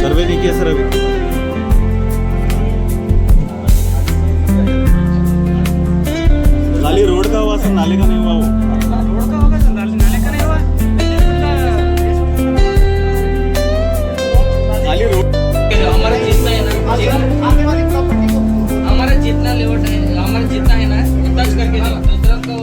सर्वे नहीं किया सर अभी। खाली रोड का हुआ सर, नाले का नहीं हुआ। वो रोड का होगा सर, नाले का नहीं हुआ। खाली रोड हमारा जितना है ना, हमारा जितना लेवल है, हमारा जितना है ना टच करके दो, दूसरा को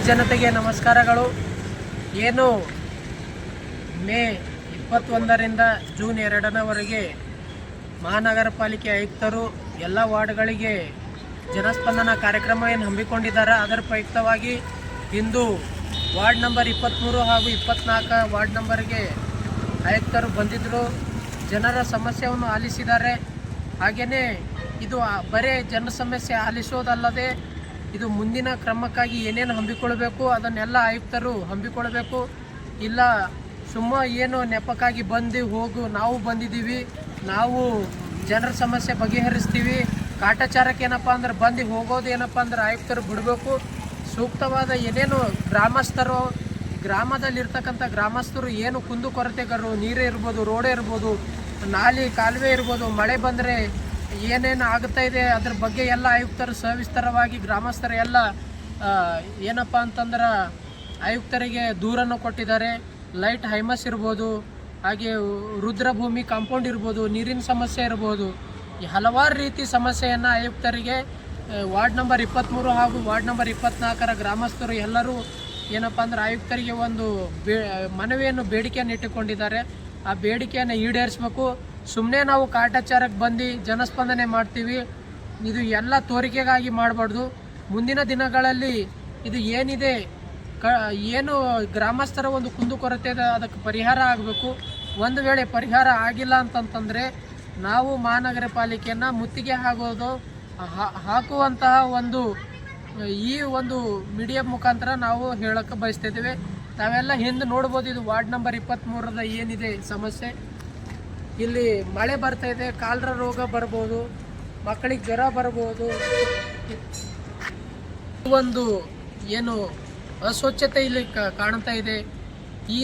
ಜನತೆಗೆ ನಮಸ್ಕಾರಗಳು. ಏನು ಮೇ 21ರಿಂದ ಜೂನ್ 2ರವರೆಗೆ ಮಹಾನಗರ ಪಾಲಿಕೆ ಆಯುಕ್ತರು ಎಲ್ಲ ವಾರ್ಡ್ಗಳಿಗೆ ಜನಸ್ಪಂದನ ಕಾರ್ಯಕ್ರಮ ಏನು ಹಮ್ಮಿಕೊಂಡಿದ್ದಾರೆ. ಅದರ ಪ್ರಯುಕ್ತವಾಗಿ ಇಂದು ವಾರ್ಡ್ ನಂಬರ್ 23 ಹಾಗೂ 24 ವಾರ್ಡ್ ನಂಬರ್ಗೆ ಆಯುಕ್ತರು ಬಂದಿದ್ದರು. ಜನರ ಸಮಸ್ಯೆಯನ್ನು ಆಲಿಸಿದ್ದಾರೆ. ಹಾಗೆಯೇ ಇದು ಬರೀ ಜನ ಸಮಸ್ಯೆ ಆಲಿಸೋದಲ್ಲದೆ ಇದು ಮುಂದಿನ ಕ್ರಮಕ್ಕಾಗಿ ಏನೇನು ಹಮ್ಮಿಕೊಳ್ಳಬೇಕು ಅದನ್ನೆಲ್ಲ ಆಯುಕ್ತರು ಹಮ್ಮಿಕೊಳ್ಳಬೇಕು. ಇಲ್ಲ ಏನು ನೆಪಕ್ಕಾಗಿ ಬಂದು ಹೋಗು, ನಾವು ಬಂದಿದ್ದೀವಿ, ನಾವು ಜನರ ಸಮಸ್ಯೆ ಬಗೆಹರಿಸ್ತೀವಿ, ಕಾಟಾಚಾರಕ್ಕೆ ಏನಪ್ಪ ಅಂದ್ರೆ ಬಂದು ಹೋಗೋದು ಏನಪ್ಪ ಅಂದ್ರೆ ಆಯುಕ್ತರು ಬಿಡಬೇಕು. ಸೂಕ್ತವಾದ ಏನೇನು ಗ್ರಾಮಸ್ಥರು, ಗ್ರಾಮದಲ್ಲಿರ್ತಕ್ಕಂಥ ಗ್ರಾಮಸ್ಥರು ಏನು ಕುಂದು ಕೊರತೆಗರು, ನೀರೇ ಇರ್ಬೋದು, ರೋಡೇ ಇರ್ಬೋದು, ನಾಲಿ ಕಾಲುವೆ ಇರ್ಬೋದು, ಮಳೆ ಬಂದರೆ ಏನೇನು ಆಗ್ತಾ ಇದೆ ಅದ್ರ ಬಗ್ಗೆ ಎಲ್ಲ ಆಯುಕ್ತರು ಸವಿಸ್ತರವಾಗಿ ಗ್ರಾಮಸ್ಥರು ಎಲ್ಲ ಏನಪ್ಪ ಅಂತಂದ್ರೆ ಆಯುಕ್ತರಿಗೆ ದೂರನ್ನು ಕೊಟ್ಟಿದ್ದಾರೆ. ಲೈಟ್ ಹೈಮಸ್ ಇರ್ಬೋದು, ಹಾಗೆ ರುದ್ರಭೂಮಿ ಕಾಂಪೌಂಡ್ ಇರ್ಬೋದು, ನೀರಿನ ಸಮಸ್ಯೆ ಇರ್ಬೋದು, ಈ ಹಲವಾರು ರೀತಿ ಸಮಸ್ಯೆಯನ್ನು ಆಯುಕ್ತರಿಗೆ ವಾರ್ಡ್ ನಂಬರ್ 23 ಹಾಗೂ ವಾರ್ಡ್ ನಂಬರ್ 24ರ ಗ್ರಾಮಸ್ಥರು ಎಲ್ಲರೂ ಏನಪ್ಪ ಅಂದ್ರೆ ಆಯುಕ್ತರಿಗೆ ಒಂದು ಮನವಿಯನ್ನು ಬೇಡಿಕೆಯನ್ನು ಇಟ್ಟುಕೊಂಡಿದ್ದಾರೆ. ಆ ಬೇಡಿಕೆಯನ್ನು ಈಡೇರಿಸಬೇಕು. ಸುಮ್ಮನೆ ನಾವು ಕಾಟಾಚಾರಕ್ಕೆ ಬಂದು ಜನಸ್ಪಂದನೆ ಮಾಡ್ತೀವಿ, ಇದು ಎಲ್ಲ ತೋರಿಕೆಗಾಗಿ ಮಾಡಬಾರ್ದು. ಮುಂದಿನ ದಿನಗಳಲ್ಲಿ ಇದು ಏನಿದೆ ಏನು ಗ್ರಾಮಸ್ಥರ ಒಂದು ಕುಂದುಕೊರತೆ ಅದಕ್ಕೆ ಪರಿಹಾರ ಆಗಬೇಕು. ಒಂದು ವೇಳೆ ಪರಿಹಾರ ಆಗಿಲ್ಲ ಅಂತಂತಂದರೆ ನಾವು ಮಹಾನಗರ ಪಾಲಿಕೆಯನ್ನು ಮುತ್ತಿಗೆ ಹಾಕುವಂತಹ ಈ ಒಂದು ಮೀಡಿಯಾ ಮುಖಾಂತರ ನಾವು ಹೇಳಕ್ಕೆ ಬಯಸ್ತಿದ್ದೇವೆ. ನಾವೆಲ್ಲ ಹಿಂದೆ ನೋಡ್ಬೋದು, ಇದು ವಾರ್ಡ್ ನಂಬರ್ 23ರದ ಏನಿದೆ ಸಮಸ್ಯೆ, ಇಲ್ಲಿ ಮಳೆ ಬರ್ತಾ ಇದೆ, ಕಾಲರ ರೋಗ ಬರ್ಬೋದು, ಮಕ್ಕಳಿಗೆ ಜ್ವರ ಬರ್ಬೋದು. ಒಂದು ಏನು ಅಸ್ವಚ್ಛತೆ ಇಲ್ಲಿ ಕಾಣ್ತಾ ಇದೆ.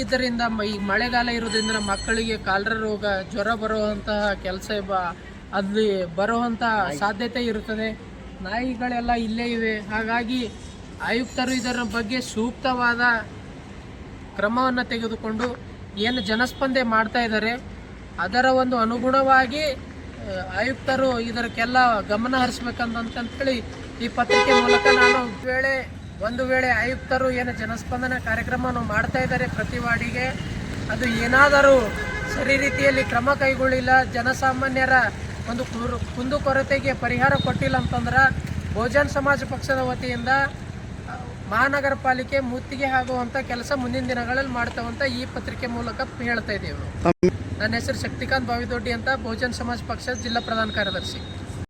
ಇದರಿಂದ ಈ ಮಳೆಗಾಲ ಇರೋದ್ರಿಂದ ಮಕ್ಕಳಿಗೆ ಕಾಲರ ರೋಗ, ಜ್ವರ ಬರುವಂತಹ ಕೆಲಸ ಅಲ್ಲಿ ಬರುವಂತಹ ಸಾಧ್ಯತೆ ಇರುತ್ತದೆ. ನಾಯಿಗಳೆಲ್ಲ ಇಲ್ಲೇ ಇವೆ. ಹಾಗಾಗಿ ಆಯುಕ್ತರು ಇದರ ಬಗ್ಗೆ ಸೂಕ್ತವಾದ ಕ್ರಮವನ್ನು ತೆಗೆದುಕೊಂಡು ಏನು ಜನಸ್ಪಂದನೆ ಮಾಡ್ತಾ ಇದ್ದಾರೆ ಅದರ ಒಂದು ಅನುಗುಣವಾಗಿ ಆಯುಕ್ತರು ಇದಕ್ಕೆಲ್ಲ ಗಮನ ಹರಿಸ್ಬೇಕಂತೇಳಿ ಈ ಪತ್ರಿಕೆ ಮೂಲಕ ನಾನು ಒಂದು ವೇಳೆ ಆಯುಕ್ತರು ಏನು ಜನಸ್ಪಂದನ ಕಾರ್ಯಕ್ರಮವನ್ನು ಮಾಡ್ತಾ ಇದ್ದಾರೆ ಪ್ರತಿ ವಾರ್ಡಿಗೆ, ಅದು ಏನಾದರೂ ಸರಿ ರೀತಿಯಲ್ಲಿ ಕ್ರಮ ಕೈಗೊಳ್ಳಿಲ್ಲ, ಜನಸಾಮಾನ್ಯರ ಒಂದು ಕುಂದುಕೊರತೆಗೆ ಪರಿಹಾರ ಕೊಟ್ಟಿಲ್ಲ ಅಂತಂದ್ರೆ ಬಹುಜನ್ ಸಮಾಜ ಪಕ್ಷದ ವತಿಯಿಂದ ಮಹಾನಗರ ಪಾಲಿಕೆ ಮುತ್ತಿಗೆ ಆಗುವಂಥ ಕೆಲಸ ಮುಂದಿನ ದಿನಗಳಲ್ಲಿ ಮಾಡ್ತಾವಂತ ಈ ಪತ್ರಿಕೆ ಮೂಲಕ ಹೇಳ್ತಾ ಇದ್ದೇವೆ. ನನ್ನ ಹೆಸರು ಶಕ್ತಿಕಾಂತ್ ಬಾವಿದೊಡ್ಡಿ ಅಂತ, ಬಹುಜನ್ ಸಮಾಜ ಪಕ್ಷದ ಜಿಲ್ಲಾ ಪ್ರಧಾನ ಕಾರ್ಯದರ್ಶಿ.